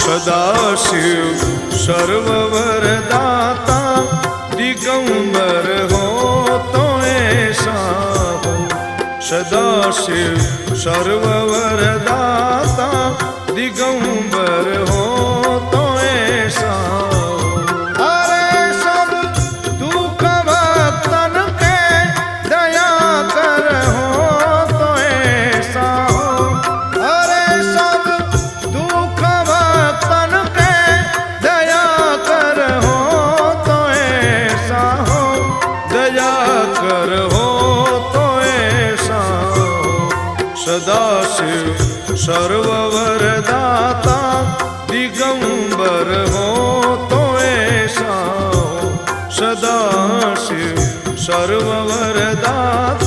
सदाशिव सर्ववरदाता दिगंबर हो तो ऐसा हो। सदाशिव सर्ववरदाता दिगंबर हो तो ऐसा हो। अरे सब दुख भक्तन के दया कर हो तो ऐसा हो। अरे सब दुख भक्तन के दया कर हो तो ऐसा हो। दया कर हो तो ऐसा हो। सदाशिव सर्ववरदाता दिगंबर हो तो ऐसा हो। सदाशिव सर्ववरदाता